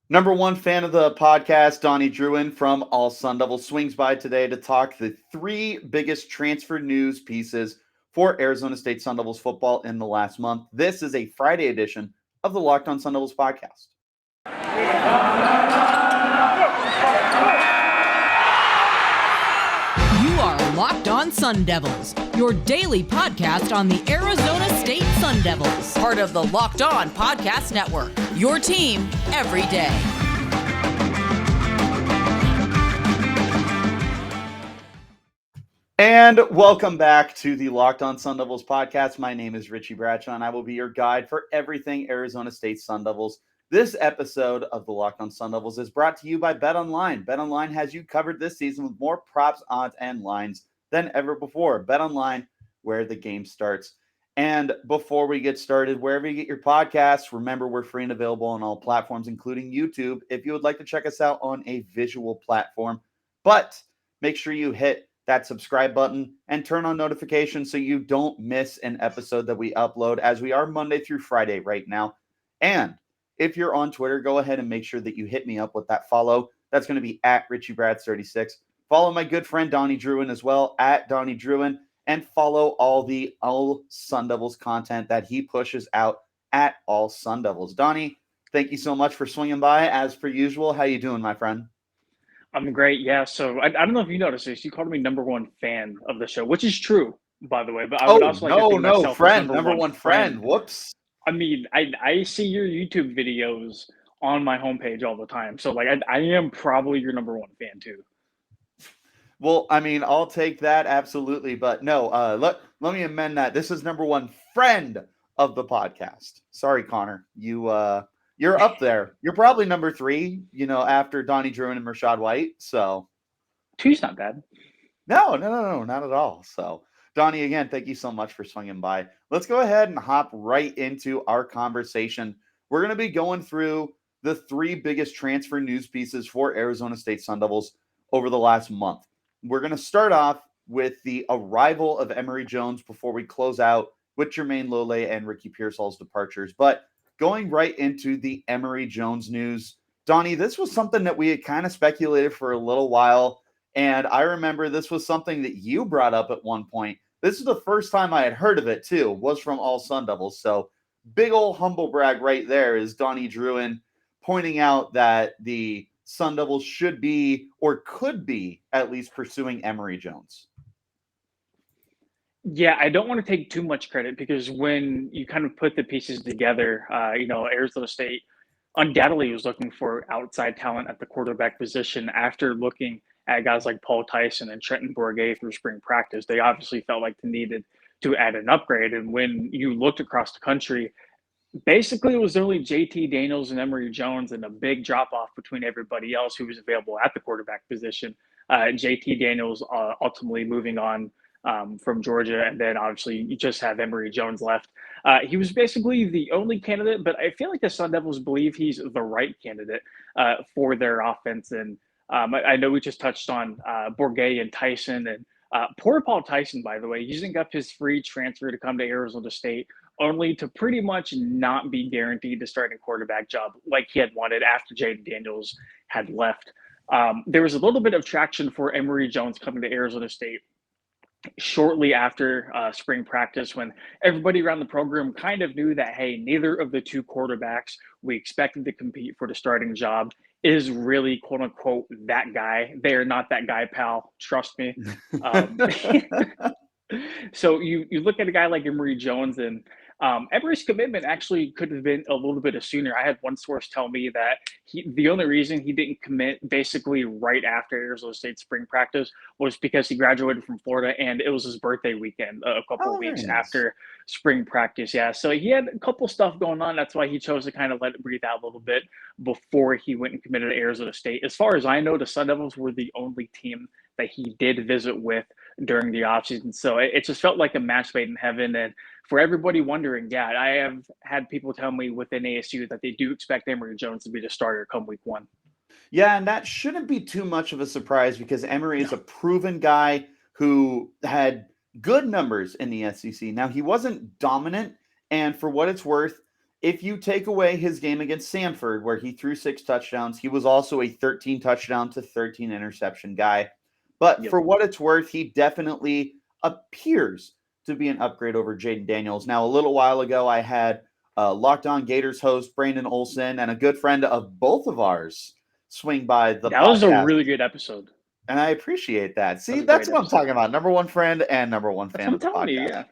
Number one fan of the podcast, Donnie Druin from All Sun Devils, swings by today to talk the three biggest transfer news pieces for Arizona State Sun Devils football in the last month. This is a Friday edition of the Locked On Sun Devils podcast. You are Locked On Sun Devils, your daily podcast on the Arizona State Sun Devils, part of the Locked On Podcast Network, your team every day. And welcome back to the Locked On Sun Devils podcast. My name is Richie Bradshaw, and I will be your guide for everything Arizona State Sun Devils. This episode of the Locked On Sun Devils is brought to you by BetOnline. BetOnline has you covered this season with more props, odds, and lines than ever before. BetOnline, where the game starts. And before we get started, wherever you get your podcasts, remember we're free and available on all platforms, including YouTube, if you would like to check us out on a visual platform. But make sure you hit that subscribe button and turn on notifications so you don't miss an episode that we upload, as we are Monday through Friday right now. And if you're on Twitter, go ahead and make sure that you hit me up with that follow. That's going to be at RichieBrads36. Follow my good friend Donnie Druin as well, at Donnie Druin, and follow all the All Sun Devils content that he pushes out at All Sun Devils. Donnie, thank you so much for swinging by as per usual. How you doing, my friend? I'm great. Yeah. So I don't know if you noticed this. You called me number one fan of the show, which is true, by the way. But I would also like to think myself friend, as number one friend. Whoops. I mean, I see your YouTube videos on my homepage all the time. So like I am probably your number one fan too. Well, I mean, I'll take that absolutely, but no. Let me amend that. This is number one friend of the podcast. Sorry, Connor. You're up there. You're probably number three, after Donnie Druin and Rashad White. So Two's not bad. No, not at all. So, Donnie, again, thank you so much for swinging by. Let's go ahead and hop right into our conversation. We're going to be going through the three biggest transfer news pieces for Arizona State Sun Devils over the last month. We're going to start off with the arrival of Emery Jones before we close out with Jermayne Lole and Richie Pearsall's departures. But going right into the Emery Jones news, Donnie, this was something that we had kind of speculated for a little while. And I remember this was something that you brought up at one point. This is the first time I had heard of it, too, was from All Sun Devils. So big old humble brag right there is Donnie Druin pointing out that the Sun Devils should be, or could be, at least pursuing Emory Jones. Yeah, I don't want to take too much credit because when you kind of put the pieces together, Arizona State undoubtedly was looking for outside talent at the quarterback position after looking at guys like Paul Tyson and Trenton Bourguet through spring practice. They obviously felt like they needed to add an upgrade. And when you looked across the country, basically it was only JT Daniels and Emory Jones and a big drop off between everybody else who was available at the quarterback position. JT Daniels ultimately moving on from Georgia, and then obviously you just have Emery Jones left. He was basically the only candidate, but I feel like the Sun Devils believe he's the right candidate for their offense. And I know we just touched on Bourguet and Tyson, and poor Paul Tyson, by the way, using up his free transfer to come to Arizona State, only to pretty much not be guaranteed to start a quarterback job like he had wanted after Jaden Daniels had left. There was a little bit of traction for Emery Jones coming to Arizona State shortly after spring practice, when everybody around the program kind of knew that, hey, neither of the two quarterbacks we expected to compete for the starting job is really, quote unquote, that guy. They are not that guy, pal. Trust me. So you look at a guy like Emory Jones, and Emery's commitment actually could have been a little bit sooner. I had one source tell me that the only reason he didn't commit basically right after Arizona State spring practice was because he graduated from Florida and it was his birthday weekend a couple of weeks after spring practice. Yeah, so he had a couple stuff going on. That's why he chose to kind of let it breathe out a little bit before he went and committed to Arizona State. As far as I know, the Sun Devils were the only team that he did visit with during the offseason. So it just felt like a match made in heaven. And for everybody wondering, yeah, I have had people tell me within ASU that they do expect Emery Jones to be the starter come week one. Yeah, and that shouldn't be too much of a surprise because Emery is a proven guy who had good numbers in the SEC. Now, he wasn't dominant, and for what it's worth, if you take away his game against Samford, where he threw 6 touchdowns, he was also a 13 touchdown to 13 interception guy. But Yep. for what it's worth, he definitely appears to be an upgrade over Jaden Daniels. Now, a little while ago, I had Locked On Gators host Brandon Olson and a good friend of both of ours swing by the That was a podcast, really good episode. and I appreciate that. See, That was a that's great what I'm episode. talking about. Number one friend and number one That's fan what of I'm the telling you, podcast. yeah.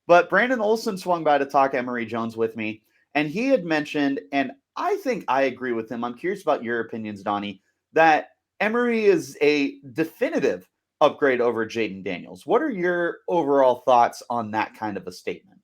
But Brandon Olson swung by to talk Emory Jones with me, and he had mentioned, and I think I agree with him. I'm curious about your opinions, Donnie, that Emory is a definitive upgrade over Jaden Daniels. What are your overall thoughts on that kind of a statement?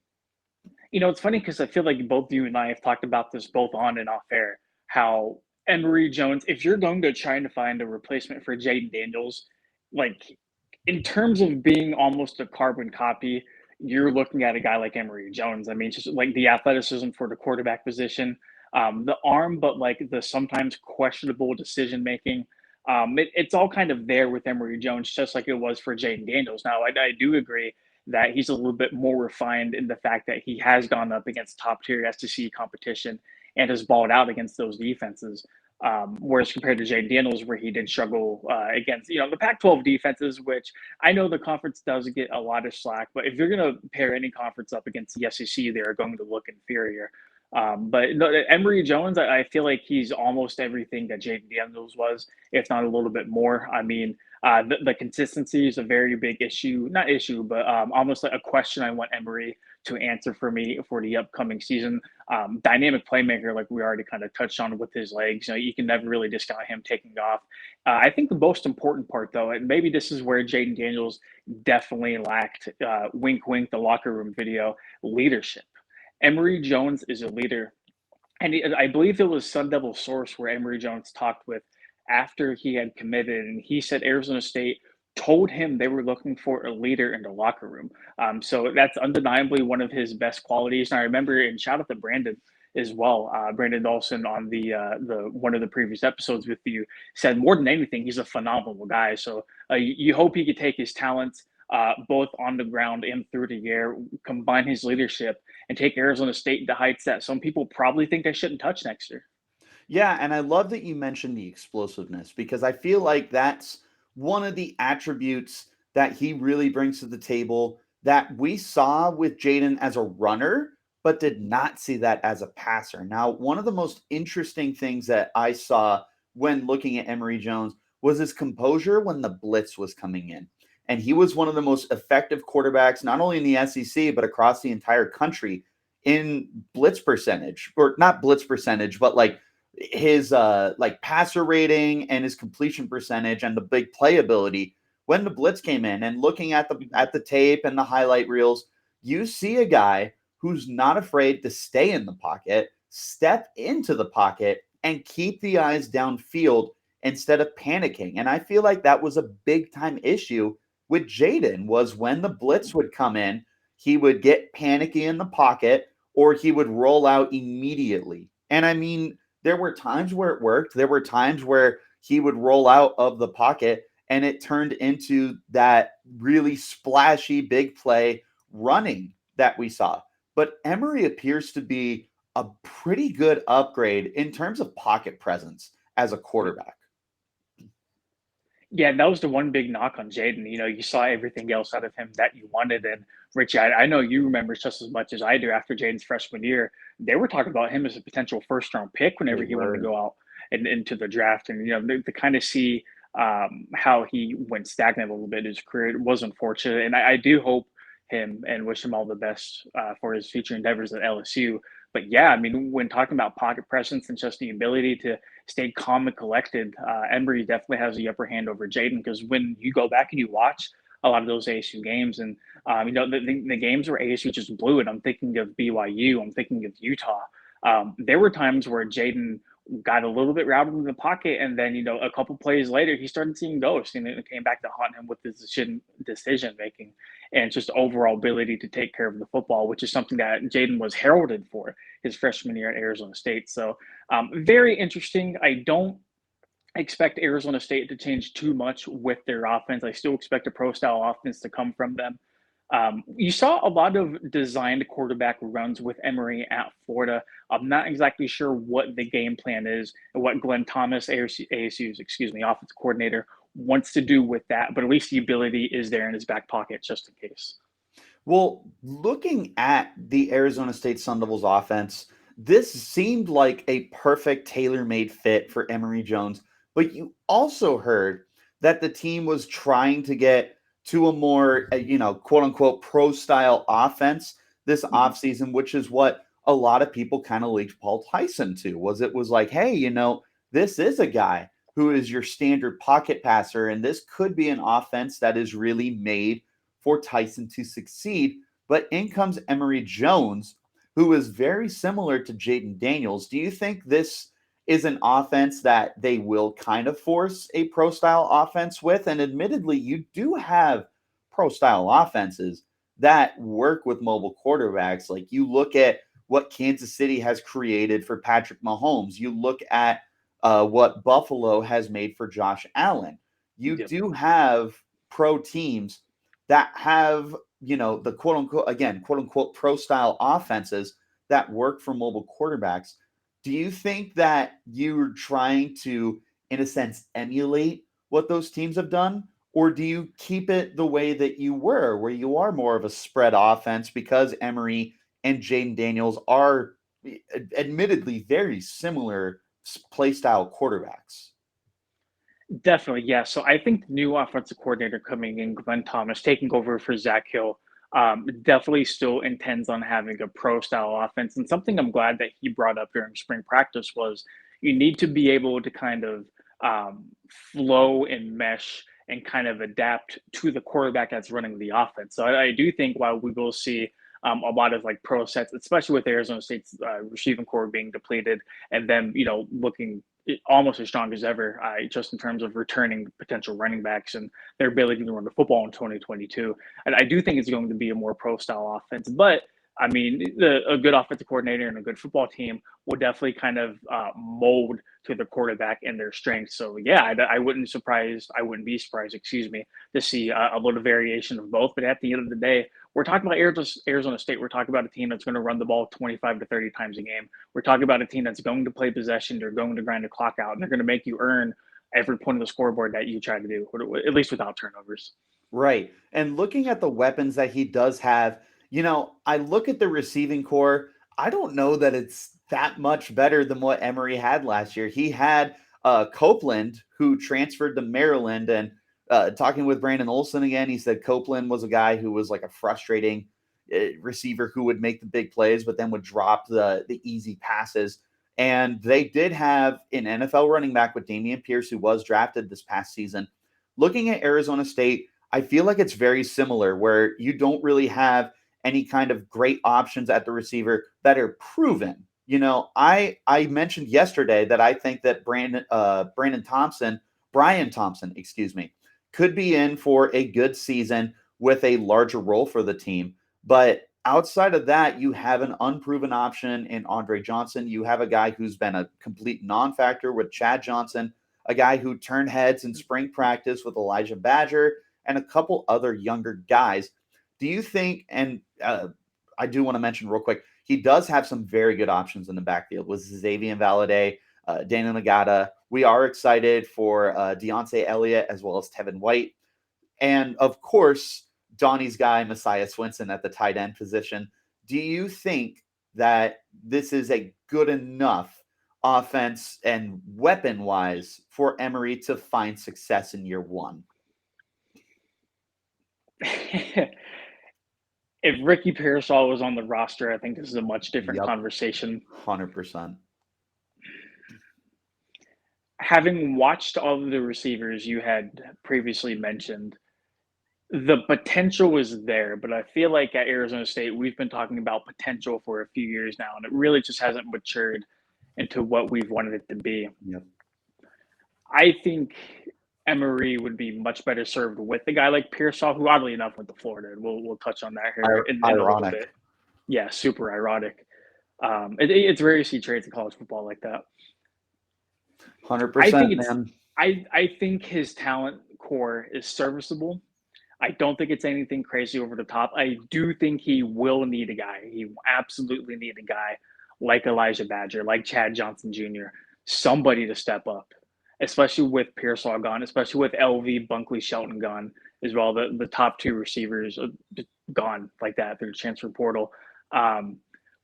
It's funny because I feel like both you and I have talked about this both on and off air, how Emery Jones, if you're going to try to find a replacement for Jaden Daniels, like in terms of being almost a carbon copy, you're looking at a guy like Emery Jones. I mean, just like the athleticism for the quarterback position, the arm, but like the sometimes questionable decision making. It's all kind of there with Emery Jones, just like it was for Jaden Daniels. Now, I do agree that he's a little bit more refined in the fact that he has gone up against top tier SEC competition and has balled out against those defenses. Whereas compared to Jaden Daniels, where he did struggle against, the Pac-12 defenses, which I know the conference does get a lot of slack, but if you're going to pair any conference up against the SEC, they're going to look inferior. But no, Emery Jones, I feel like he's almost everything that Jaden Daniels was, if not a little bit more. I mean, the consistency is a very big issue, not issue, but almost like a question I want Emery to answer for me for the upcoming season. Dynamic playmaker, like we already kind of touched on with his legs. You can never really discount him taking off. I think the most important part, though, and maybe this is where Jaden Daniels definitely lacked, wink, wink, the locker room video, leadership. Emery Jones is a leader. And I believe it was Sun Devil Source where Emery Jones talked with after he had committed, and he said Arizona State told him they were looking for a leader in the locker room. So that's undeniably one of his best qualities. And I remember, and shout out to Brandon as well. Brandon Dawson on the one of the previous episodes with you said more than anything, he's a phenomenal guy. So you hope he could take his talents both on the ground and through the air, combine his leadership, and take Arizona State to heights that some people probably think they shouldn't touch next year. Yeah, and I love that you mentioned the explosiveness because I feel like that's one of the attributes that he really brings to the table that we saw with Jaden as a runner, but did not see that as a passer. Now, one of the most interesting things that I saw when looking at Emory Jones was his composure when the blitz was coming in. And he was one of the most effective quarterbacks, not only in the SEC, but across the entire country in blitz percentage, or not blitz percentage, but like his like passer rating and his completion percentage and the big playability when the blitz came in. And looking at the tape and the highlight reels, you see a guy who's not afraid to stay in the pocket, step into the pocket, and keep the eyes downfield instead of panicking. And I feel like that was a big time issue with Jaden was when the blitz would come in, he would get panicky in the pocket or he would roll out immediately. And I mean, there were times where it worked. There were times where he would roll out of the pocket and it turned into that really splashy big play running that we saw. But Emory appears to be a pretty good upgrade in terms of pocket presence as a quarterback. Yeah, that was the one big knock on Jaden. You saw everything else out of him that you wanted. And Richie, I know you remember just as much as I do after Jaden's freshman year, they were talking about him as a potential first round pick whenever he wanted to go out and into the draft. And, to kind of see how he went stagnant a little bit in his career, it was unfortunate. And I do hope him and wish him all the best for his future endeavors at LSU. But yeah, I mean, when talking about pocket presence and just the ability to stay calm and collected, Emery definitely has the upper hand over Jaden because when you go back and you watch a lot of those ASU games and, the games where ASU just blew it, I'm thinking of BYU, I'm thinking of Utah. There were times where Jaden got a little bit routed in the pocket, and then a couple plays later he started seeing ghosts, and it came back to haunt him with his decision making and just overall ability to take care of the football, which is something that Jaden was heralded for his freshman year at Arizona State. So very interesting. I don't expect Arizona State to change too much with their offense. I still expect a pro style offense to come from them. You saw a lot of designed quarterback runs with Emory at Florida. I'm not exactly sure what the game plan is and what Glenn Thomas, ASU's, offensive coordinator, wants to do with that, but at least the ability is there in his back pocket just in case. Well, looking at the Arizona State Sun Devils offense, this seemed like a perfect tailor-made fit for Emery Jones. But you also heard that the team was trying to get to a more, quote unquote, pro style offense this Mm-hmm. offseason, which is what a lot of people kind of linked Paul Tyson to. It was like, hey, this is a guy who is your standard pocket passer, and this could be an offense that is really made for Tyson to succeed. But in comes Emory Jones, who is very similar to Jaden Daniels. Do you think this is an offense that they will kind of force a pro style offense with? And admittedly, you do have pro style offenses that work with mobile quarterbacks. Like you look at what Kansas City has created for Patrick Mahomes, you look at what Buffalo has made for Josh Allen. You Yep. do have pro teams that have, the quote unquote pro style offenses that work for mobile quarterbacks. Do you think that you're trying to, in a sense, emulate what those teams have done? Or do you keep it the way that you were, where you are more of a spread offense because Emory and Jaden Daniels are admittedly very similar play style quarterbacks? Definitely, yeah. So I think the new offensive coordinator coming in, Glenn Thomas, taking over for Zach Hill, definitely still intends on having a pro style offense. And something I'm glad that he brought up during spring practice was you need to be able to kind of flow and mesh and kind of adapt to the quarterback that's running the offense. So I do think while we will see a lot of like pro sets, especially with Arizona State's receiving core being depleted and them, looking almost as strong as ever, just in terms of returning potential running backs and their ability to run the football in 2022. And I do think it's going to be a more pro style offense. But I mean, a good offensive coordinator and a good football team will definitely kind of mold to the quarterback and their strengths. So yeah, I wouldn't be surprised, to see a little variation of both. But at the end of the day, we're talking about Arizona State. We're talking about a team that's going to run the ball 25 to 30 times a game. We're talking about a team that's going to play possession. They're going to grind the clock out, and they're going to make you earn every point of the scoreboard that you try to do, at least without turnovers. Right. And looking at the weapons that he does have, I look at the receiving core. I don't know that it's that much better than what Emory had last year. He had Copeland, who transferred to Maryland, and talking with Brandon Olson again, he said Copeland was a guy who was like a frustrating receiver who would make the big plays, but then would drop the easy passes. And they did have an NFL running back with Dameon Pierce, who was drafted this past season. Looking at Arizona State, I feel like it's very similar, where you don't really have any kind of great options at the receiver that are proven. I mentioned yesterday that I think that Brian Thompson, could be in for a good season with a larger role for the team. But outside of that, you have an unproven option in Andre Johnson. You have a guy who's been a complete non-factor with Chad Johnson, a guy who turned heads in spring practice with Elijah Badger, and a couple other younger guys. Do you think, and I do want to mention real quick, he does have some very good options in the backfield with Xavier Valade, Daniel Nagata. We are excited for Deontay Elliott as well as Tevin White. And of course, Donnie's guy, Messiah Swinson at the tight end position. Do you think that this is a good enough offense and weapon-wise for Emory to find success in year one? If Ricky Pearsall was on the roster, I think this is a much different Yep, conversation. 100%. Having watched all of the receivers you had previously mentioned, the potential was there, but I feel like at Arizona State, we've been talking about potential for a few years now, and it really just hasn't matured into what we've wanted it to be. Yep. I think Emory would be much better served with a guy like Pearsall, who oddly enough went to Florida. And we'll touch on that here in a little Ironic. bit. Yeah, super ironic. It's rare to see trades in college football like that. 100%, man. I think his talent core is serviceable. I don't think it's anything crazy over the top. I do think he will need a guy. He will absolutely need a guy like Elijah Badger, like Chad Johnson Jr., somebody to step up, especially with Pearsall gone, especially with LV Bunkley Shelton gone as well. The top two receivers are gone like that through the transfer portal.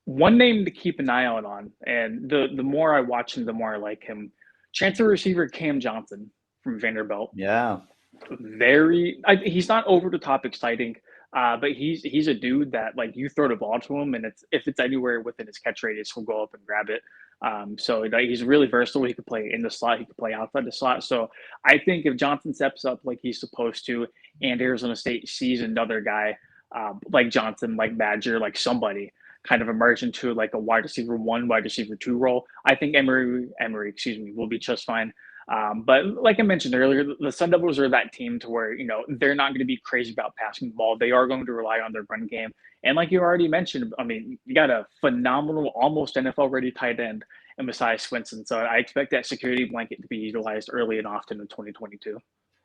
One name to keep an eye out on, and the more I watch him, the more I like him. Transfer receiver Cam Johnson from Vanderbilt. Yeah. He's not over the top exciting, but he's a dude that like you throw the ball to him, and if it's anywhere within his catch radius, he'll go up and grab it. So like, he's really versatile. He can play in the slot. He can play outside the slot. So I think if Johnson steps up like he's supposed to, and Arizona State sees another guy like Johnson, like Badger, like somebody kind of emerge into like a wide receiver 1, wide receiver 2 role, I think Emery, will be just fine. But like I mentioned earlier, the Sun Devils are that team to where, they're not going to be crazy about passing the ball. They are going to rely on their run game. And like you already mentioned, I mean, you got a phenomenal, almost NFL-ready tight end in Messiah Swinson. So I expect that security blanket to be utilized early and often in 2022.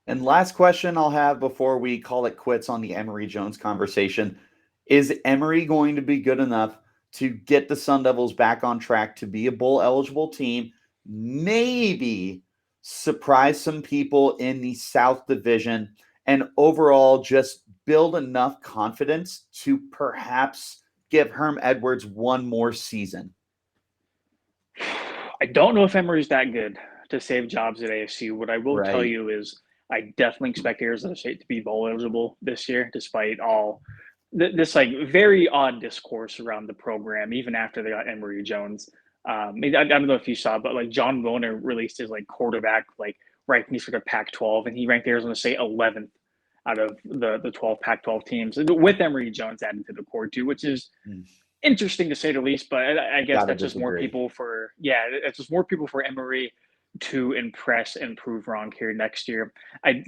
And last question I'll have before we call it quits on the Emery Jones conversation. Is Emery going to be good enough to get the Sun Devils back on track to be a bowl-eligible team? Maybe surprise some people in the South Division and overall just build enough confidence to perhaps give Herm Edwards one more season? I don't know if Emery's that good to save jobs at ASU. What I will tell you is I definitely expect Arizona State to be bowl eligible this year, despite all this like very odd discourse around the program, even after they got Emory Jones. I don't know if you saw, but like John Wilner released his like quarterback like rankings for the Pac-12, and he ranked Arizona State 11th out of the 12 Pac-12 teams, with Emery Jones added to the core too, which is interesting to say the least. But I guess that's just more people for it's just more people for Emory to impress and prove wrong here next year.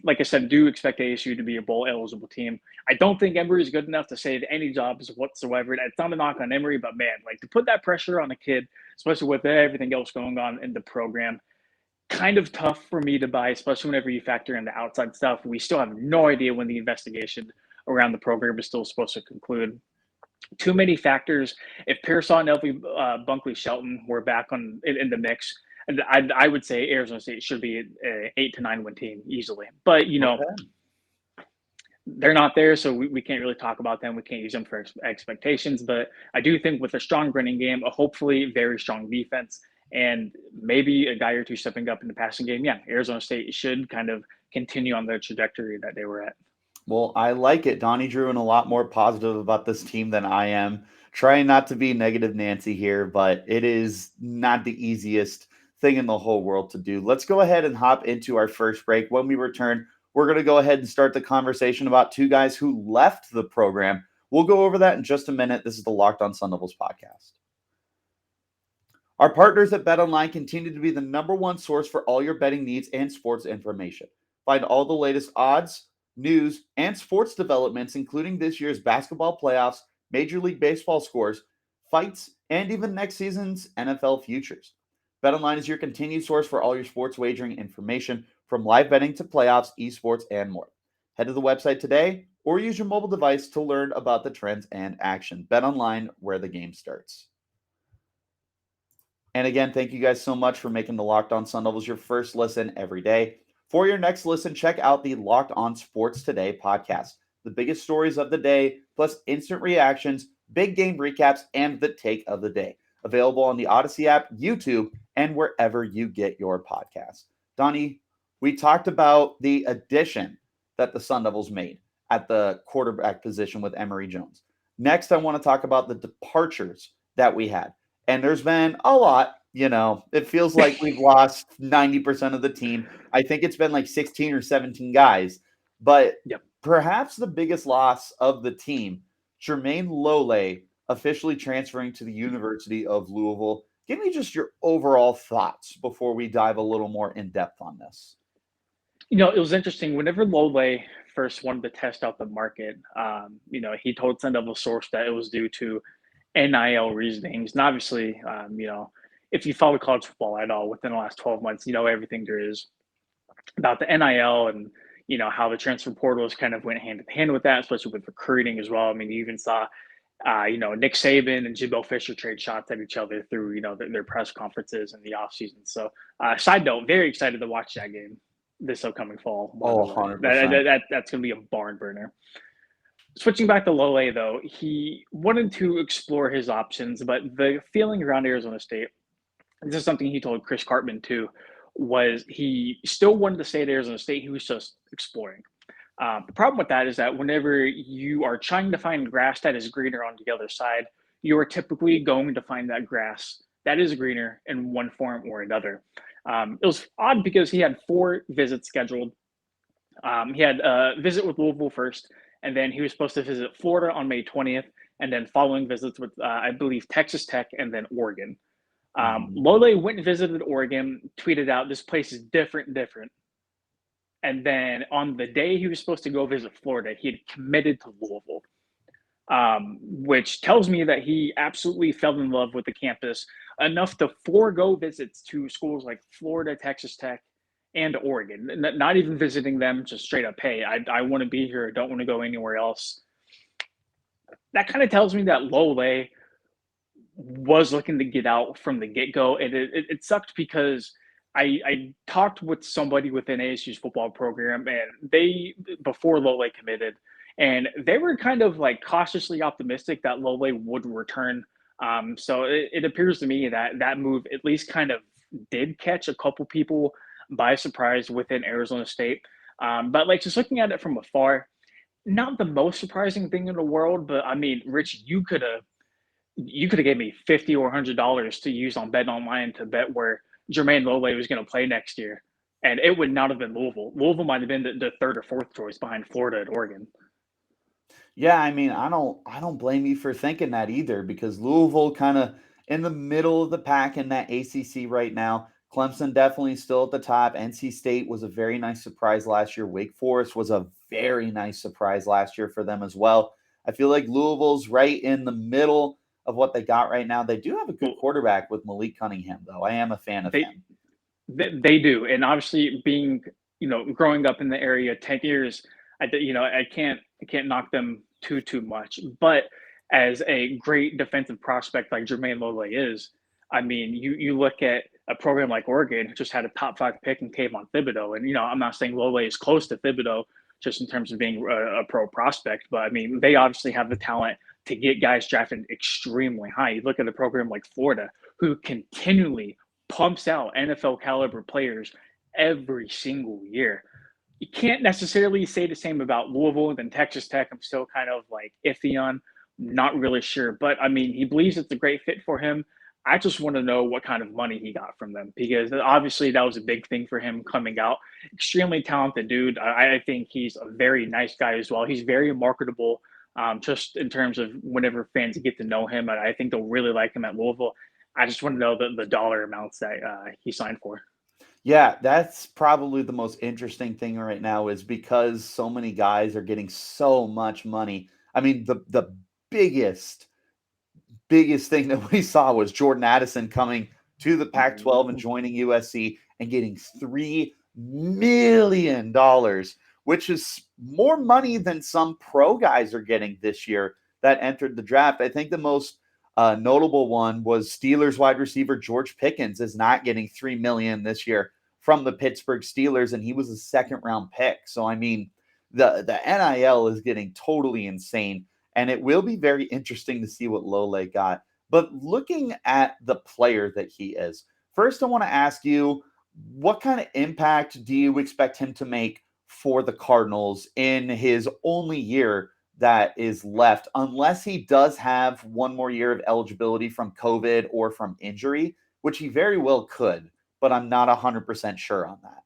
Like I said, do expect ASU to be a bowl eligible team. I don't think Emory is good enough to save any jobs whatsoever. It's not a knock on Emory, but man, like to put that pressure on a kid, especially with everything else going on in the program, kind of tough for me to buy, especially whenever you factor in the outside stuff. We still have no idea when the investigation around the program is still supposed to conclude. Too many factors. If Pearson and Bunkley Shelton were back in the mix, I would say Arizona State should be an 8 to 9 win team easily. But, they're not there, so we can't really talk about them. We can't use them for expectations. But I do think with a strong running game, a hopefully very strong defense, and maybe a guy or two stepping up in the passing game, Arizona State should kind of continue on the trajectory that they were at. Well, I like it. Donnie Druin a lot more positive about this team than I am. Trying not to be negative Nancy here, but it is not the easiest thing in the whole world to do. Let's go ahead and hop into our first break. When we return, we're going to go ahead and start the conversation about two guys who left the program. We'll go over that in just a minute. This is the Locked On Sun Devils podcast. Our partners at BetOnline continue to be the number one source for all your betting needs and sports information. Find all the latest odds, news, and sports developments, including this year's basketball playoffs, Major League Baseball scores, fights, and even next season's NFL futures. BetOnline is your continued source for all your sports wagering information, from live betting to playoffs, esports, and more. Head to the website today or use your mobile device to learn about the trends and action. BetOnline, where the game starts. And again, thank you guys so much for making the Locked On Sun Devils your first listen every day. For your next listen, check out the Locked On Sports Today podcast. The biggest stories of the day, plus instant reactions, big game recaps, and the take of the day. Available on the Odyssey app, YouTube, and wherever you get your podcasts. Donnie, we talked about the addition that the Sun Devils made at the quarterback position with Emery Jones. Next, I want to talk about the departures that we had. And there's been a lot, it feels like we've lost 90% of the team. I think it's been like 16 or 17 guys. But perhaps the biggest loss of the team, Jermayne Lole officially transferring to the University of Louisville. Give me just your overall thoughts before we dive a little more in depth on this. It was interesting. Whenever Lole first wanted to test out the market, he told Sun Devil source that it was due to NIL reasonings. And obviously, if you follow college football at all within the last 12 months, everything there is about the NIL and, how the transfer portals kind of went hand in hand with that, especially with recruiting as well. I mean, you even saw, Nick Saban and Jimbo Fisher trade shots at each other through, their press conferences in the offseason. So, side note, very excited to watch that game this upcoming fall. Oh, 100%. That's going to be a barn burner. Switching back to Lole, though, he wanted to explore his options, but the feeling around Arizona State, this is something he told Chris Cartman too, was he still wanted to stay at Arizona State. He was just exploring. The problem with that is that whenever you are trying to find grass that is greener on the other side, you are typically going to find that grass that is greener in one form or another. It was odd because he had 4 visits scheduled. He had a visit with Louisville first, and then he was supposed to visit Florida on May 20th, and then following visits with, I believe, Texas Tech and then Oregon. Lole went and visited Oregon, tweeted out, "This place is different." And then on the day he was supposed to go visit Florida, he had committed to Louisville, which tells me that he absolutely fell in love with the campus enough to forego visits to schools like Florida, Texas Tech, and Oregon. Not even visiting them, just straight up, hey, I want to be here. I don't want to go anywhere else. That kind of tells me that Lole was looking to get out from the get-go. And it sucked because I talked with somebody within ASU's football program, and they, before Lole committed, and they were kind of like cautiously optimistic that Lole would return. So it appears to me that that move at least kind of did catch a couple people by surprise within Arizona State. But like just looking at it from afar, not the most surprising thing in the world, but I mean, Rich, you could have gave me $50 or $100 to use on BetOnline to bet where Jermayne Lole was going to play next year, and it would not have been Louisville. Louisville might have been the 3rd or 4th choice behind Florida and Oregon. Yeah, I mean, I don't blame you for thinking that either, because Louisville kind of in the middle of the pack in that ACC right now. Clemson definitely still at the top. NC State was a very nice surprise last year. Wake Forest was a very nice surprise last year for them as well. I feel like Louisville's right in the middle of what they got right now. They do have a good quarterback with Malik Cunningham, though. I am a fan of him. They do, and obviously being growing up in the area 10 years, I can't knock them too much. But as a great defensive prospect like Jermaine Lole is, I mean, you look at a program like Oregon, who just had a top 5 pick in Kayvon Thibodeau, and I'm not saying Lole is close to Thibodeau just in terms of being a pro prospect, but I mean, they obviously have the talent to get guys drafted extremely high. You look at a program like Florida, who continually pumps out NFL caliber players every single year. You can't necessarily say the same about Louisville. And then Texas Tech, I'm still kind of like iffy on, not really sure. But I mean, he believes it's a great fit for him. I just want to know what kind of money he got from them, because obviously that was a big thing for him coming out. Extremely talented dude. I think he's a very nice guy as well. He's very marketable, just in terms of whenever fans get to know him. I think they'll really like him at Louisville. I just want to know the dollar amounts that he signed for. Yeah, that's probably the most interesting thing right now, is because so many guys are getting so much money. I mean, the biggest thing that we saw was Jordan Addison coming to the Pac-12 and joining USC and getting $3 million, which is more money than some pro guys are getting this year that entered the draft. I think the most notable one was Steelers wide receiver George Pickens is not getting $3 million this year from the Pittsburgh Steelers, and he was a 2nd-round pick. So, I mean, the NIL is getting totally insane. And it will be very interesting to see what Lole got. But looking at the player that he is, first I want to ask you, what kind of impact do you expect him to make for the Cardinals in his only year that is left, unless he does have one more year of eligibility from COVID or from injury, which he very well could, but I'm not 100% sure on that.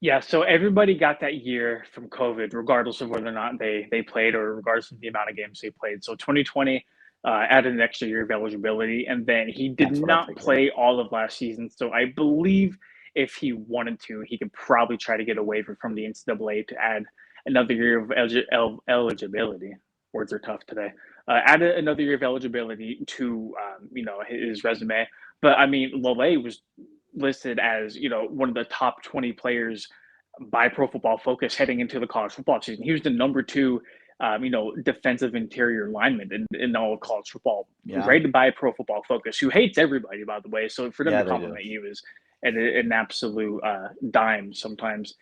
Yeah, so everybody got that year from COVID, regardless of whether or not they played or regardless of the amount of games they played. So 2020 added an extra year of eligibility, and then he did not play all of last season. So I believe if he wanted to, he could probably try to get a waiver from the NCAA to add another year of eligibility. Words are tough today. Add another year of eligibility to his resume. But I mean, Lole was listed as one of the top 20 players by Pro Football Focus heading into the college football season. He was the number 2, defensive interior lineman in all of college football, Yeah. rated by Pro Football Focus, who hates everybody, by the way. So for them Yeah, to they do. compliment you is an absolute dime sometimes.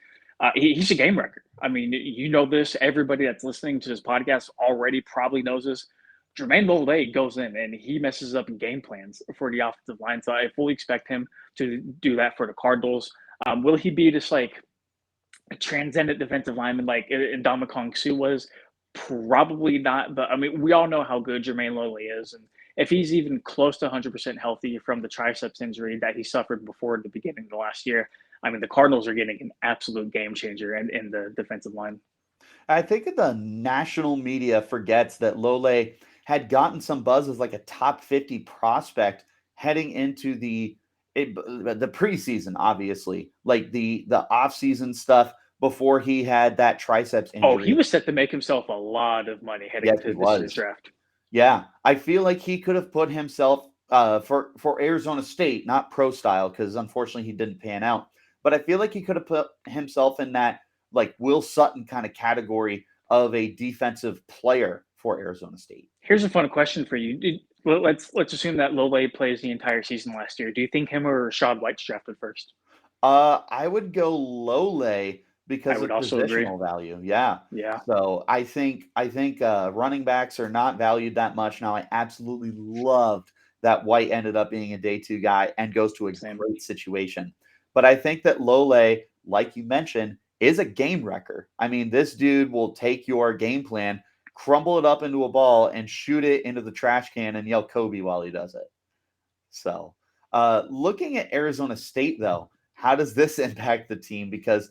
He's a game wrecker. I mean, you know this. Everybody that's listening to this podcast already probably knows this. Jermayne Lole goes in and he messes up game plans for the offensive line. So I fully expect him to do that for the Cardinals. Will he be just like a transcendent defensive lineman like Ndamukong Suh was? Probably not. But I mean, we all know how good Jermaine Lole is. And if he's even close to 100% healthy from the triceps injury that he suffered before the beginning of the last year, I mean, the Cardinals are getting an absolute game changer in the defensive line. I think the national media forgets that Lole had gotten some buzz as like a top 50 prospect heading into the preseason, obviously, like the offseason stuff before he had that triceps injury. Oh, he was set to make himself a lot of money heading into this year's draft. Yeah, I feel like he could have put himself for Arizona State, not pro style, because unfortunately he didn't pan out. But I feel like he could have put himself in that like Will Sutton kind of category of a defensive player for Arizona State. Here's a fun question for you. Let's assume that Lole plays the entire season last year. Do you think him or Rashad White's drafted first? I would go Lole because of positional value. Yeah. Yeah. So I think running backs are not valued that much. Now, I absolutely loved that White ended up being a day 2 guy and goes to a great situation. But I think that Lole, like you mentioned, is a game wrecker. I mean, this dude will take your game plan, crumble it up into a ball, and shoot it into the trash can and yell Kobe while he does it. So looking at Arizona State, though, how does this impact the team? Because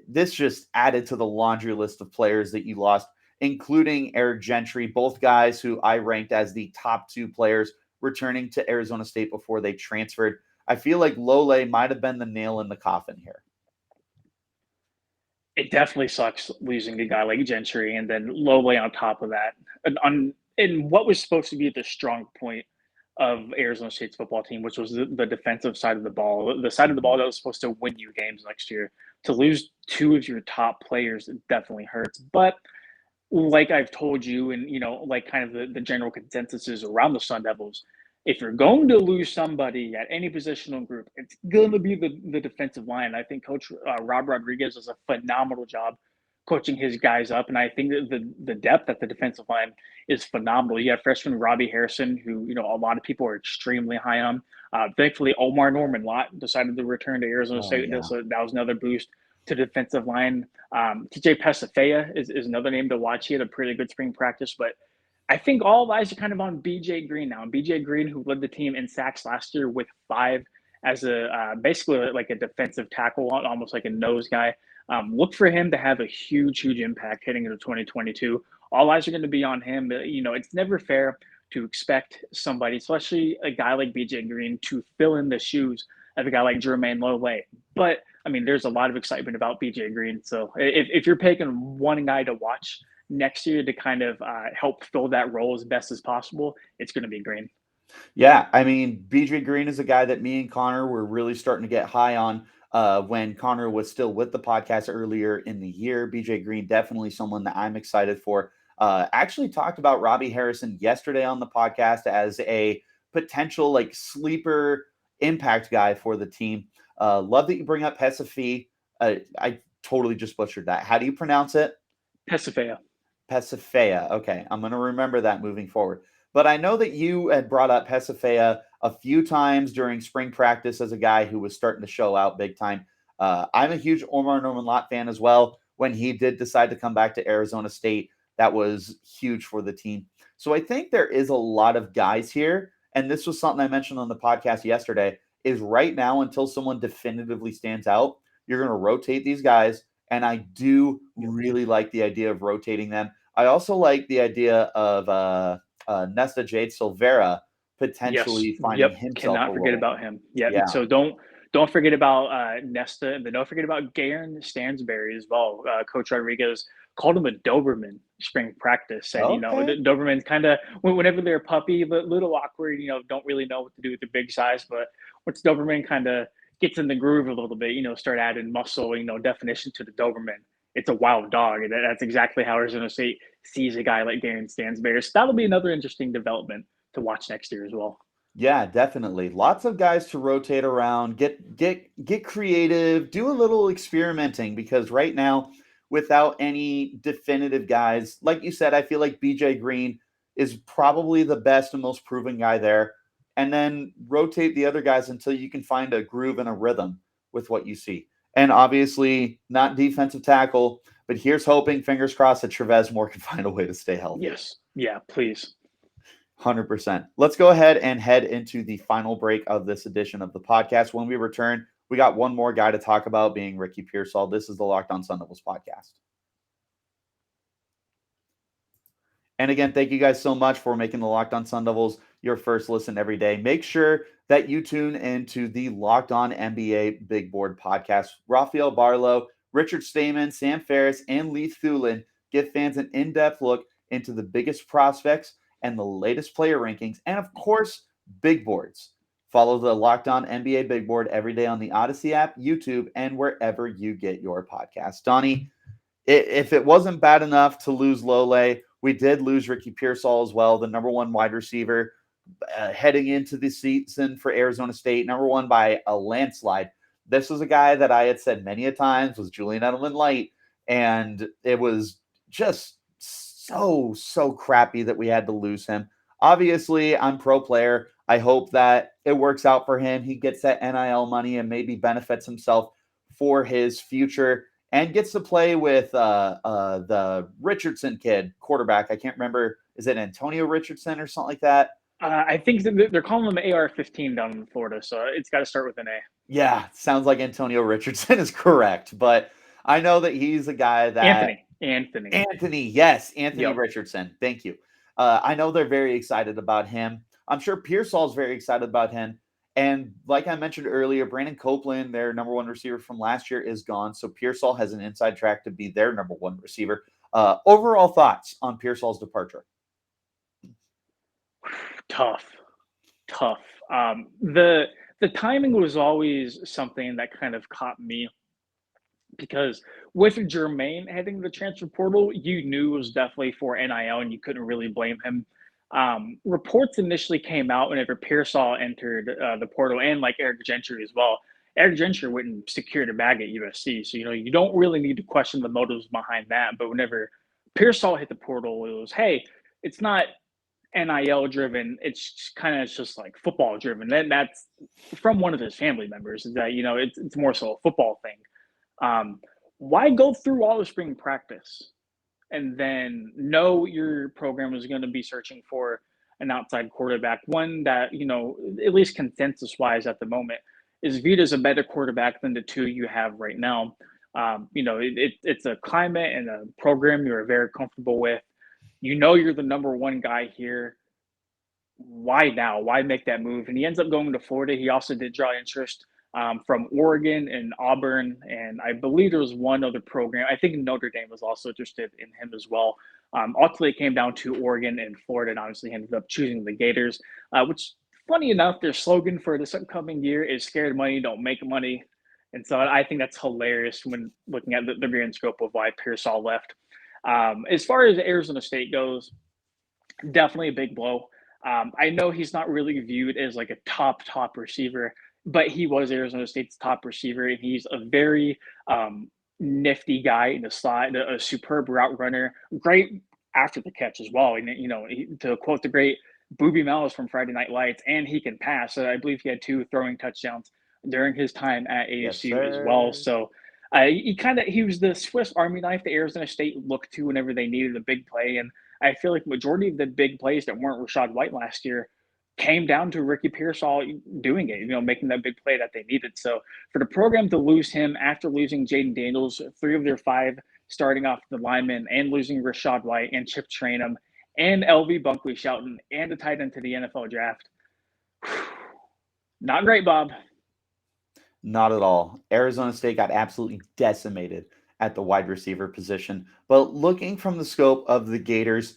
this just added to the laundry list of players that you lost, including Eric Gentry, both guys who I ranked as the top 2 players returning to Arizona State before they transferred. I feel like Lole might have been the nail in the coffin here. It definitely sucks losing a guy like Gentry and then Lole on top of that. In what was supposed to be the strong point of Arizona State's football team, which was the defensive side of the ball, the side of the ball that was supposed to win you games next year. To lose 2 of your top players, it definitely hurts. But like I've told you, and like kind of the general consensus is around the Sun Devils, if you're going to lose somebody at any positional group, it's going to be the defensive line. I think Coach Rob Rodriguez does a phenomenal job coaching his guys up, and I think that the depth at the defensive line is phenomenal. You have freshman Robbie Harrison, who a lot of people are extremely high on. Thankfully, Omar Norman Lott decided to return to Arizona State, yeah. so that was another boost to the defensive line. TJ Pesafea is another name to watch. He had a pretty good spring practice, but I think all eyes are kind of on BJ Green now. And BJ Green, who led the team in sacks last year with 5 as a basically like a defensive tackle, almost like a nose guy. Look for him to have a huge impact heading into 2022. All eyes are going to be on him. It's never fair to expect somebody, especially a guy like BJ Green, to fill in the shoes of a guy like Jermayne Lole. But I mean, there's a lot of excitement about BJ Green. So if you're picking one guy to watch next year to kind of help fill that role as best as possible, it's going to be Green. Yeah, I mean, BJ Green is a guy that me and Connor were really starting to get high on when Connor was still with the podcast earlier in the year. BJ Green, definitely someone that I'm excited for. Actually talked about Robbie Harrison yesterday on the podcast as a potential like sleeper impact guy for the team. Love that you bring up Pesafea. I totally just butchered that. How do you pronounce it? Pesafea. Okay, I'm going to remember that moving forward. But I know that you had brought up Pesafea a few times during spring practice as a guy who was starting to show out big time. I'm a huge Omar Norman Lott fan as well. When he did decide to come back to Arizona State, that was huge for the team. So I think there is a lot of guys here, and this was something I mentioned on the podcast yesterday, is right now until someone definitively stands out, you're going to rotate these guys, and I do really like the idea of rotating them. I also like the idea of Nesta Jade Silvera potentially finding himself. Cannot forget about him. Yeah. So don't forget about Nesta, and then don't forget about Garen Stansberry as well. Coach Rodriguez called him a Doberman spring practice, and Doberman's kind of whenever they're a puppy, a little awkward. Don't really know what to do with the big size, but once Doberman kind of gets in the groove a little bit, start adding muscle, definition to the Doberman, it's a wild dog. And that's exactly how Arizona State sees a guy like Darren Stansberry. So that'll be another interesting development to watch next year as well. Yeah, definitely. Lots of guys to rotate around, get creative, do a little experimenting because right now, without any definitive guys, like you said, I feel like BJ Green is probably the best and most proven guy there. And then rotate the other guys until you can find a groove and a rhythm with what you see. And obviously, not defensive tackle, but here's hoping, fingers crossed, that Trevez Moore can find a way to stay healthy. Yes. Yeah, please. 100%. Let's go ahead and head into the final break of this edition of the podcast. When we return, we got one more guy to talk about, being Richie Bradshaw. This is the Locked On Sun Devils podcast. And again, thank you guys so much for making the Locked On Sun Devils your first listen every day. Make sure that you tune into the Locked On NBA Big Board podcast. Rafael Barlow, Richard Stamen, Sam Ferris, and Lee Thulin give fans an in-depth look into the biggest prospects and the latest player rankings, and of course, big boards. Follow the Locked On NBA Big Board every day on the Odyssey app, YouTube, and wherever you get your podcasts. Donnie, if it wasn't bad enough to lose Lole, we did lose Ricky Pearsall as well, the number one wide receiver heading into the season for Arizona State, number one by a landslide. This was a guy that I had said many a times was Julian Edelman light, and it was just so crappy that we had to lose him. Obviously, I'm pro player. I hope that it works out for him. He gets that NIL money and maybe benefits himself for his future and gets to play with the Richardson kid, quarterback. I can't remember. Is it Antonio Richardson or something like that? I think they're calling him AR-15 down in Florida, so it's got to start with an A. Yeah, sounds like Antonio Richardson is correct, but I know that he's a guy that Anthony, yes, Anthony Yep. Richardson. Thank you. I know they're very excited about him. I'm sure Pearsall's very excited about him. And like I mentioned earlier, Brandon Copeland, their number one receiver from last year, is gone. So Pearsall has an inside track to be their number one receiver. Overall thoughts on Pearsall's departure? Tough. The timing was always something that kind of caught me, because with Jermaine heading the transfer portal, you knew it was definitely for NIL, and you couldn't really blame him. Reports initially came out whenever Pearsall entered the portal, and like Eric Gentry as well. Eric Gentry went and secured a bag at USC, so you don't really need to question the motives behind that. But whenever Pearsall hit the portal, it was, hey, it's not NIL driven, it's kind of just like football driven. Then that's from one of his family members, is that it's more so a football thing. Why go through all the spring practice and then know your program is going to be searching for an outside quarterback, one that, at least consensus wise at the moment, is viewed as a better quarterback than the two you have right now. It's a climate and a program you're very comfortable with. You're the number one guy here. Why now? Why make that move? And he ends up going to Florida. He also did draw interest from Oregon and Auburn, and I believe there was one other program. I think Notre Dame was also interested in him as well. Ultimately, it came down to Oregon and Florida, and obviously ended up choosing the Gators, which, funny enough, their slogan for this upcoming year is "Scared money, don't make money." And so I think that's hilarious when looking at the grand scope of why Pearsall left. As far as Arizona State goes, definitely a big blow. I know he's not really viewed as like a top receiver, but he was Arizona State's top receiver, and he's a very nifty guy in the slot, a superb route runner, great after the catch as well. And to quote the great Boobie Malice from Friday Night Lights, and he can pass. So I believe he had 2 throwing touchdowns during his time at ASU as well. So he was the Swiss Army knife that Arizona State looked to whenever they needed a big play. And I feel like majority of the big plays that weren't Rachaad White last year came down to Ricky Pearsall doing it, making that big play that they needed. So for the program to lose him after losing Jaden Daniels, 3 of their 5 starting off the linemen, and losing Rachaad White and Chip Trainum and LV Bunkley Shelton and the tight end to the NFL draft, not great, Bob. Not at all. Arizona State got absolutely decimated at the wide receiver position. But looking from the scope of the Gators,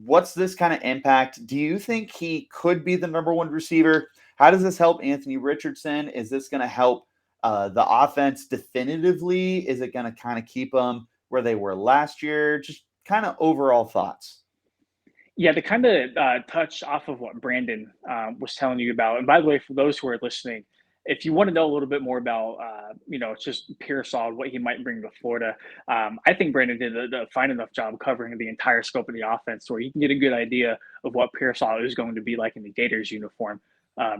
what's this kind of impact? Do you think he could be the number one receiver? How does this help Anthony Richardson? Is this going to help the offense definitively? Is it going to kind of keep them where they were last year? Just kind of overall thoughts. Yeah, to kind of touch off of what Brandon was telling you about. And by the way, for those who are listening, if you want to know a little bit more about, just Pearsall, what he might bring to Florida, I think Brandon did a fine enough job covering the entire scope of the offense where you can get a good idea of what Pearsall is going to be like in the Gators uniform.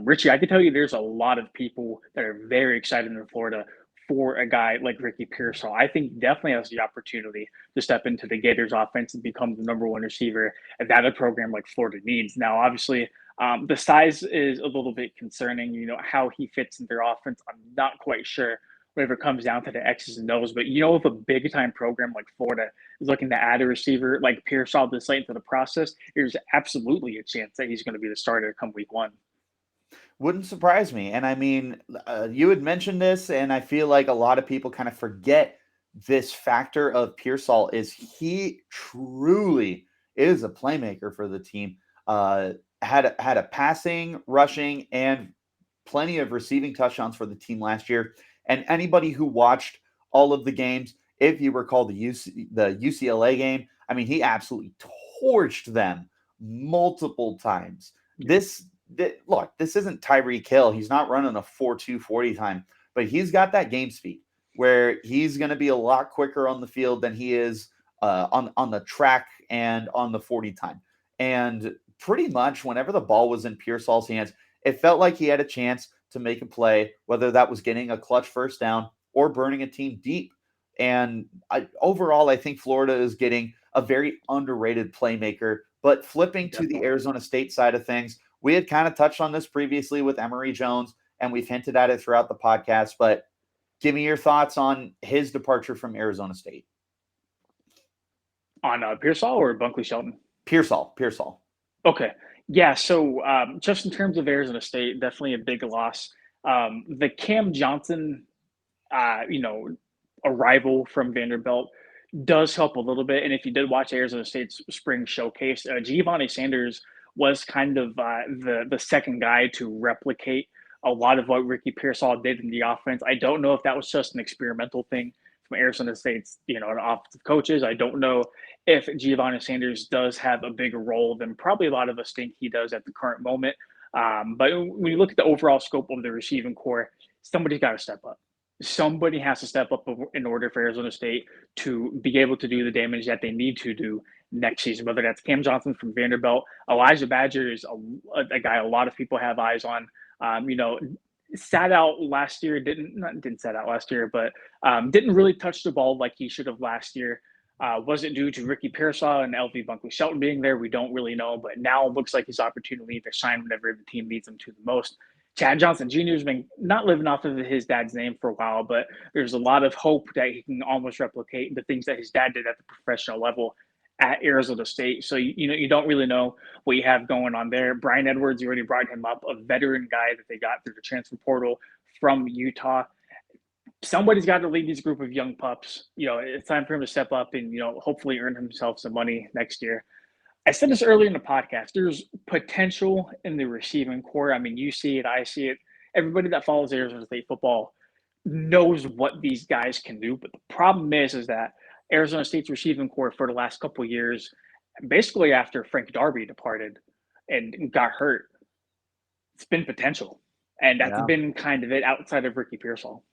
Richie, I can tell you there's a lot of people that are very excited in Florida for a guy like Ricky Pearsall. I think he definitely has the opportunity to step into the Gators offense and become the number one receiver that a program like Florida needs. Now, obviously, the size is a little bit concerning. How he fits in their offense, I'm not quite sure whenever it comes down to the X's and O's. But if a big time program like Florida is looking to add a receiver like Pearsall this late into the process, there's absolutely a chance that he's going to be the starter come week one. Wouldn't surprise me. And I mean, you had mentioned this, and I feel like a lot of people kind of forget this factor of Pearsall is he truly is a playmaker for the team. Had a passing, rushing, and plenty of receiving touchdowns for the team last year. And anybody who watched all of the games, if you recall the UCLA game, I mean, he absolutely torched them multiple times. Look, this isn't Tyreek Hill. He's not running a 4.2 40 time, but he's got that game speed where he's going to be a lot quicker on the field than he is on the track and on the 40 time. And pretty much whenever the ball was in Pearsall's hands, it felt like he had a chance to make a play, whether that was getting a clutch first down or burning a team deep. And overall, I think Florida is getting a very underrated playmaker. But flipping to the Arizona State side of things, we had kind of touched on this previously with Emory Jones, and we've hinted at it throughout the podcast. But give me your thoughts on his departure from Arizona State. On Pearsall or Bunkley Shelton? Pearsall. Okay. Yeah, so just in terms of Arizona State, definitely a big loss. The Cam Johnson, arrival from Vanderbilt does help a little bit. And if you did watch Arizona State's spring showcase, Giovanni Sanders was kind of the second guy to replicate a lot of what Ricky Pearsall did in the offense. I don't know if that was just an experimental thing from Arizona State's, offensive coaches. I don't know if Giovanni Sanders does have a bigger role than probably a lot of us think he does at the current moment. But when you look at the overall scope of the receiving core, somebody's got to step up. Somebody has to step up in order for Arizona State to be able to do the damage that they need to do next season, whether that's Cam Johnson from Vanderbilt. Elijah Badger is a guy a lot of people have eyes on. Sat out last year, didn't sat out last year, but didn't really touch the ball like he should have last year. Was it due to Ricky Pearsall and LV Bunkley Shelton being there? We don't really know, but now it looks like his opportunity to shine whenever the team needs him to the most. Chad Johnson Jr. has been not living off of his dad's name for a while, but there's a lot of hope that he can almost replicate the things that his dad did at the professional level at Arizona State. So, you don't really know what you have going on there. Brian Edwards, you already brought him up, a veteran guy that they got through the transfer portal from Utah. Somebody's got to lead this group of young pups. It's time for him to step up and, hopefully earn himself some money next year. I said this earlier in the podcast. There's potential in the receiving core. I mean, you see it, I see it. Everybody that follows Arizona State football knows what these guys can do. But the problem is that Arizona State's receiving core for the last couple of years, basically after Frank Darby departed and got hurt, it's been potential. And that's been kind of it outside of Ricky Pearsall.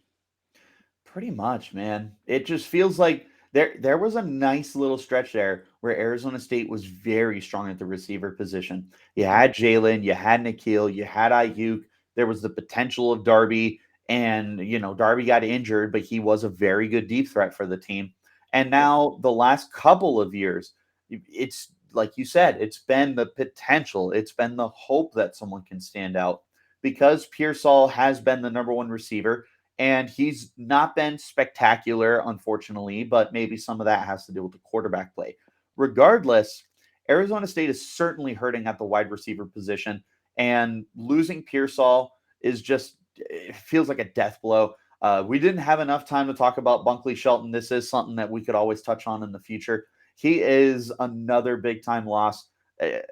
Pretty much, man. It just feels like there was a nice little stretch there where Arizona State was very strong at the receiver position. You had Jalen, you had Nikhil, you had Ayuk. There was the potential of Darby, and Darby got injured, but he was a very good deep threat for the team. And now the last couple of years, it's like you said, it's been the potential. It's been the hope that someone can stand out because Pearsall has been the number one receiver. And he's not been spectacular, unfortunately, but maybe some of that has to do with the quarterback play. Regardless, Arizona State is certainly hurting at the wide receiver position, and losing Pearsall it feels like a death blow. We didn't have enough time to talk about Bunkley Shelton. This is something that we could always touch on in the future. He is another big-time loss.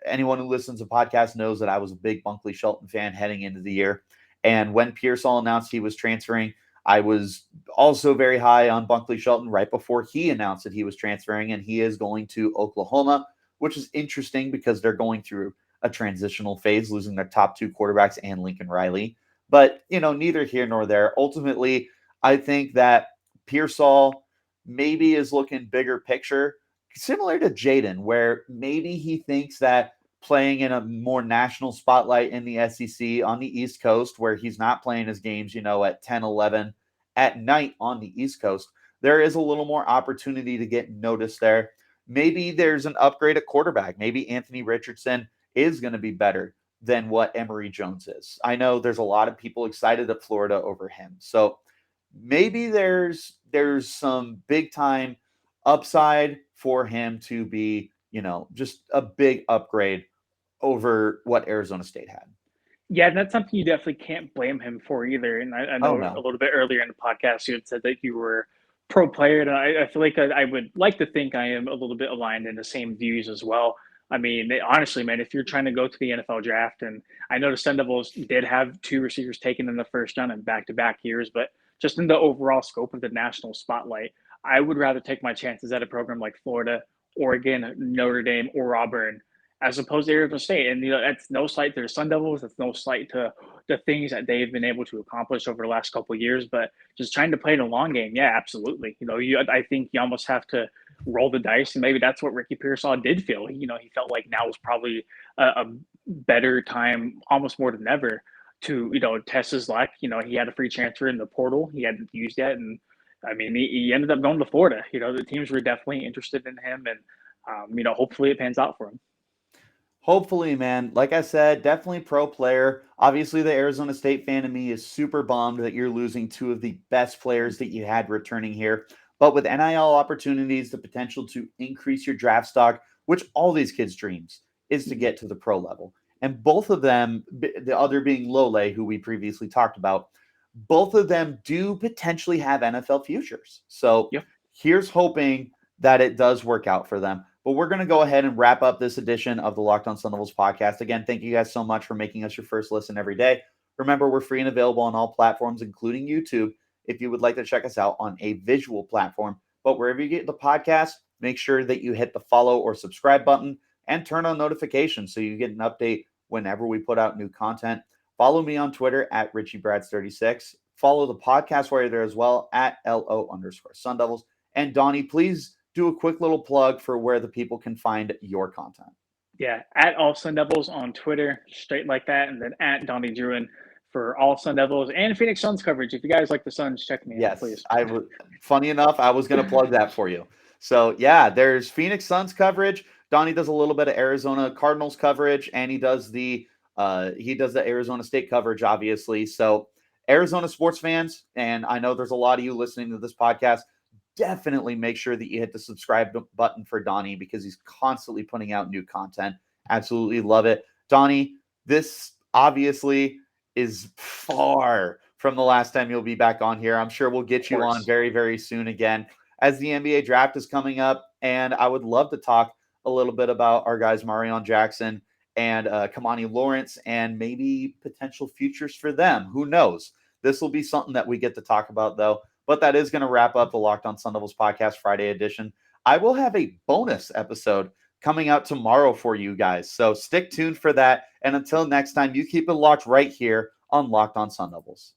Anyone who listens to podcasts knows that I was a big Bunkley Shelton fan heading into the year. And when Pearsall announced he was transferring, I was also very high on Bunkley Shelton right before he announced that he was transferring, and he is going to Oklahoma, which is interesting because they're going through a transitional phase, losing their top two quarterbacks and Lincoln Riley. But, neither here nor there. Ultimately, I think that Pearsall maybe is looking bigger picture, similar to Jaden, where maybe he thinks that playing in a more national spotlight in the SEC on the East Coast, where he's not playing his games, at 10, 11 at night on the East Coast, there is a little more opportunity to get noticed there. Maybe there's an upgrade at quarterback. Maybe Anthony Richardson is going to be better than what Emory Jones is. I know there's a lot of people excited at Florida over him. So maybe there's some big time upside for him to be, just a big upgrade over what Arizona State had. Yeah, and that's something you definitely can't blame him for either. And I know no. a little bit earlier in the podcast, you had said that you were pro player, and I feel like I would like to think I am a little bit aligned in the same views as well. I mean, honestly, man, if you're trying to go to the NFL draft, and I know the Sun Devils did have two receivers taken in the first round in back-to-back years, but just in the overall scope of the national spotlight, I would rather take my chances at a program like Florida, Oregon, Notre Dame, or Auburn as opposed to Arizona State. And, that's no slight to the Sun Devils. That's no slight to the things that they've been able to accomplish over the last couple of years. But just trying to play the long game, yeah, absolutely. I think you almost have to roll the dice. And maybe that's what Ricky Pearsall did feel. He felt like now was probably a better time, almost more than ever, to, test his luck. He had a free transfer in the portal. He hadn't used that. And, I mean, he ended up going to Florida. The teams were definitely interested in him. And, hopefully it pans out for him. Hopefully, man. Like I said, definitely pro player. Obviously, the Arizona State fan in me is super bummed that you're losing two of the best players that you had returning here. But with NIL opportunities, the potential to increase your draft stock, which all these kids' dreams is to get to the pro level. And both of them, the other being Lole, who we previously talked about, both of them do potentially have NFL futures. So Here's hoping that it does work out for them. But we're going to go ahead and wrap up this edition of the Locked On Sun Devils podcast. Again, thank you guys so much for making us your first listen every day. Remember, we're free and available on all platforms, including YouTube, if you would like to check us out on a visual platform. But wherever you get the podcast, make sure that you hit the follow or subscribe button and turn on notifications so you get an update whenever we put out new content. Follow me on Twitter at RichieBrads36. Follow the podcast while you're there as well at LO_Sun Devils. And Donnie, please do a quick little plug for where the people can find your content. Yeah, at All Sun Devils on Twitter, straight like that, and then at Donnie Druin for all Sun Devils and Phoenix Suns coverage. If you guys like the Suns, check me out, please. Funny enough, I was going to plug that for you. So, yeah, there's Phoenix Suns coverage. Donnie does a little bit of Arizona Cardinals coverage, and he does the Arizona State coverage, obviously. So, Arizona sports fans, and I know there's a lot of you listening to this podcast, definitely make sure that you hit the subscribe button for Donnie because he's constantly putting out new content. Absolutely love it. Donnie, this obviously is far from the last time you'll be back on here. I'm sure we'll get you on very, very soon again as the NBA draft is coming up. And I would love to talk a little bit about our guys, Marion Jackson and Kamani Lawrence, and maybe potential futures for them. Who knows? This will be something that we get to talk about, though. But that is going to wrap up the Locked On Sun Devils podcast Friday edition. I will have a bonus episode coming out tomorrow for you guys. So stick tuned for that. And until next time, you keep it locked right here on Locked On Sun Devils.